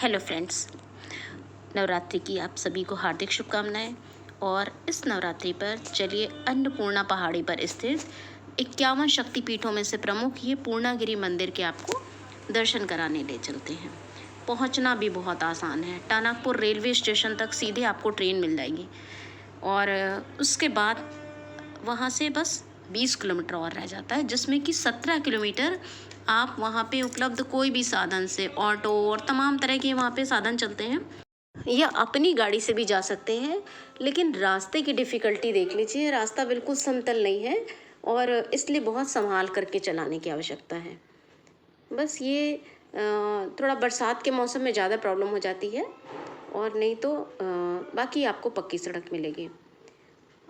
Hello friends, Navratri की आप सभी को हार्दिक शुभकामनाएं। और इस नवरात्रि पर चलिए अन्नपूर्णा पहाड़ी पर स्थित 51 शक्तिपीठों में से प्रमुख ये पूर्णागिरि मंदिर के आपको दर्शन कराने ले चलते हैं। पहुंचना भी बहुत आसान है। टानकपुर रेलवे स्टेशन तक सीधे आपको ट्रेन मिल जाएगी और उसके बाद वहाँ से बस 20 किलोमीटर और रह जाता है, जिसमें कि 17 किलोमीटर आप वहाँ पे उपलब्ध कोई भी साधन से, ऑटो और तमाम तरह के वहाँ पे साधन चलते हैं, या अपनी गाड़ी से भी जा सकते हैं। लेकिन रास्ते की डिफ़िकल्टी देख लीजिए, रास्ता बिल्कुल समतल नहीं है और इसलिए बहुत संभाल करके चलाने की आवश्यकता है। बस ये थोड़ा बरसात के मौसम में ज़्यादा प्रॉब्लम हो जाती है और नहीं तो बाकी आपको पक्की सड़क मिलेगी।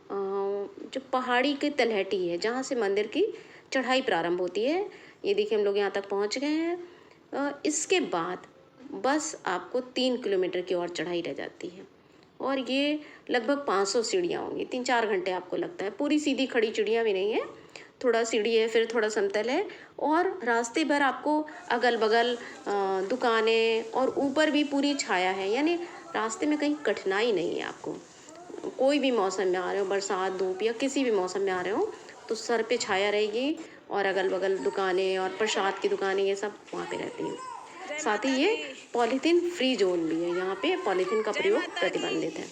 जो पहाड़ी की तलहटी है जहाँ से मंदिर की चढ़ाई प्रारंभ होती है, ये देखिए हम लोग यहाँ तक पहुँच गए हैं। इसके बाद बस आपको 3 किलोमीटर की और चढ़ाई रह जाती है और ये लगभग 500 सीढ़ियाँ होंगी। 3-4 घंटे आपको लगता है। पूरी सीधी खड़ी सीढ़ियाँ भी नहीं है, थोड़ा सीढ़ी है, फिर थोड़ा समतल है और रास्ते भर आपको अगल बगल दुकानें और ऊपर भी पूरी छाया है, यानी रास्ते में कहीं कठिनाई नहीं है आपको। कोई भी मौसम में आ रहे हो, बरसात, धूप या किसी भी मौसम में आ रहे हो, तो सर पे छाया रहेगी और अगल बगल दुकानें और प्रसाद की दुकानें ये सब वहाँ पे रहती हैं। साथ ही ये पॉलीथीन फ्री जोन भी है, यहाँ पे पॉलीथीन का प्रयोग प्रतिबंधित है,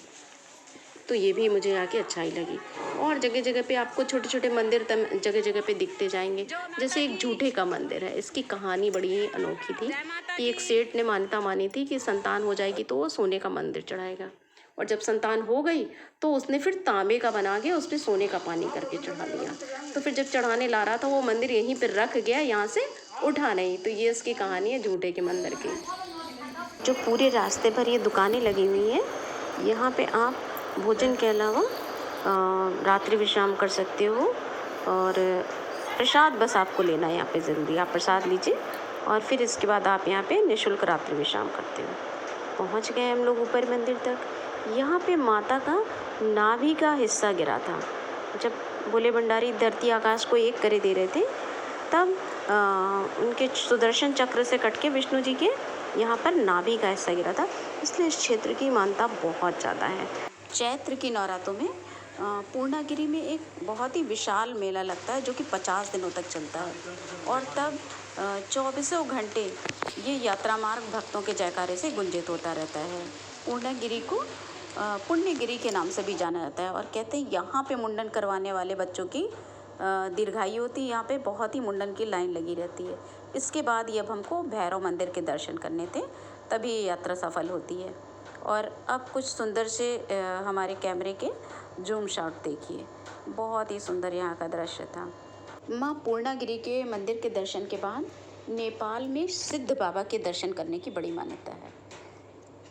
तो ये भी मुझे आके अच्छा ही लगी। और जगह जगह पे आपको छोटे छोटे मंदिर जगह जगह पे दिखते जाएंगे। जैसे एक झूठे का मंदिर है, इसकी कहानी बड़ी ही अनोखी थी कि एक सेठ ने मान्यता मानी थी कि संतान हो जाएगी तो वो सोने का मंदिर चढ़ाएगा, और जब संतान हो गई तो उसने फिर तांबे का बना के उसमें सोने का पानी करके चढ़ा लिया। तो फिर जब चढ़ाने ला रहा था वो मंदिर यहीं पर रख गया, यहाँ से उठा नहीं। तो ये इसकी कहानी है झूठे के मंदिर की। जो पूरे रास्ते पर ये दुकानें लगी हुई हैं, यहाँ पे आप भोजन के अलावा रात्रि विश्राम कर सकते हो और प्रसाद बस आपको लेना है यहाँ पे ज़रूरी। आप प्रसाद लीजिए और फिर इसके बाद आप यहाँ पे निःशुल्क रात्रि विश्राम करते हो। पहुँच गए हम लोग ऊपर मंदिर तक। यहाँ पे माता का नाभि का हिस्सा गिरा था। जब भोले भंडारी धरती आकाश को एक करे दे रहे थे, तब उनके सुदर्शन चक्र से कट के विष्णु जी के यहाँ पर नाभि का हिस्सा गिरा था, इसलिए इस क्षेत्र की मान्यता बहुत ज़्यादा है। चैत्र की नवरात्रों में पूर्णागिरि में एक बहुत ही विशाल मेला लगता है जो कि 50 दिनों तक चलता है और तब 24 घंटे ये यात्रा मार्ग भक्तों के जयकारे से गुंजित होता रहता है। पूर्णागिरि को पुण्यगिरि के नाम से भी जाना जाता है और कहते हैं यहाँ पे मुंडन करवाने वाले बच्चों की दीर्घायु होती है। यहाँ पे बहुत ही मुंडन की लाइन लगी रहती है। इसके बाद ये अब हमको भैरव मंदिर के दर्शन करने थे, तभी ये यात्रा सफल होती है। और अब कुछ सुंदर से हमारे कैमरे के जूम शॉट देखिए, बहुत ही सुंदर यहाँ का दृश्य था। माँ पूर्णागिरि के मंदिर के दर्शन के बाद नेपाल में सिद्ध बाबा के दर्शन करने की बड़ी मान्यता है।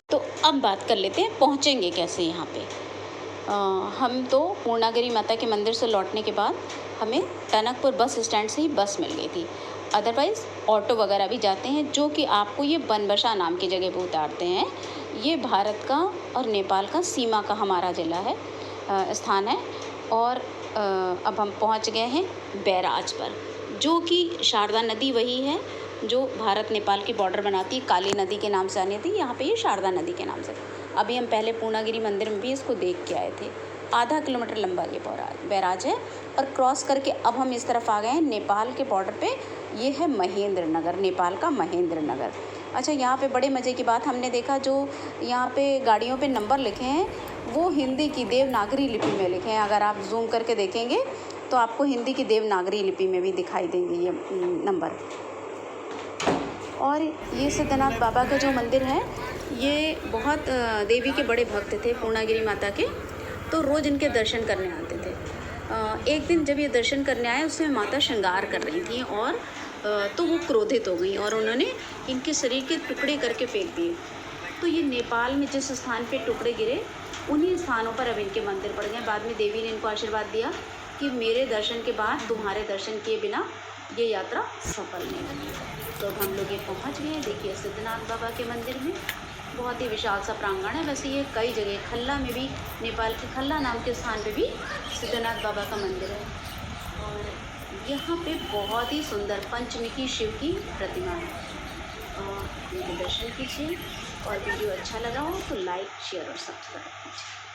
तो अब बात कर लेते हैं पहुँचेंगे कैसे यहाँ पे। हम तो पूर्णागिरि माता के मंदिर से लौटने के बाद हमें टनकपुर बस स्टैंड से ही बस मिल गई थी। अदरवाइज़ ऑटो वगैरह भी जाते हैं जो कि आपको ये बनबसा नाम की जगह पर उतारते हैं। ये भारत का और नेपाल का सीमा का हमारा ज़िला है, स्थान है। और अब हम पहुंच गए हैं बैराज पर, जो कि शारदा नदी वही है जो भारत नेपाल की बॉर्डर बनाती है। काली नदी के नाम से आनी थी, यहाँ पे ये शारदा नदी के नाम से। अभी हम पहले पूर्णागिरि मंदिर में भी इसको देख के आए थे। आधा किलोमीटर लंबा ये बैराज है और क्रॉस करके अब हम इस तरफ आ गए हैं नेपाल के बॉर्डर पे। ये है महेंद्र नगर, नेपाल का महेंद्र नगर। अच्छा, यहाँ पे बड़े मज़े की बात हमने देखा, जो यहाँ पे गाड़ियों पे नंबर लिखे हैं वो हिंदी की देवनागरी लिपि में लिखे हैं। अगर आप जूम करके देखेंगे तो आपको हिंदी की देवनागरी लिपि में भी दिखाई देंगे ये नंबर। और ये सिद्धनाथ बाबा का जो मंदिर है, ये बहुत देवी के बड़े भक्त थे पूर्णागिरि माता के, तो रोज़ इनके दर्शन करने आते थे। एक दिन जब ये दर्शन करने आए, उसमें माता श्रृंगार कर रही थी और तो वो क्रोधित हो गई और उन्होंने इनके शरीर के टुकड़े करके फेंक दिए। तो ये नेपाल में जिस स्थान पे टुकड़े गिरे, उन्हीं स्थानों पर अब इनके मंदिर पड़ गए। बाद में देवी ने इनको आशीर्वाद दिया कि मेरे दर्शन के बाद तुम्हारे दर्शन किए बिना ये यात्रा सफल नहीं होगी। तो हम लोग ये पहुँच गए। देखिए सिद्धनाथ बाबा के मंदिर में बहुत ही विशाल सा प्रांगण है। वैसे ये कई जगह, खल्ला में भी, नेपाल के खल्ला नाम के स्थान पे भी सिद्धनाथ बाबा का मंदिर है। और यहाँ पे बहुत ही सुंदर पंचमुखी शिव की प्रतिमा है। महादेव के दर्शन कीजिए और वीडियो अच्छा लगा हो तो लाइक शेयर और सब्सक्राइब कीजिए।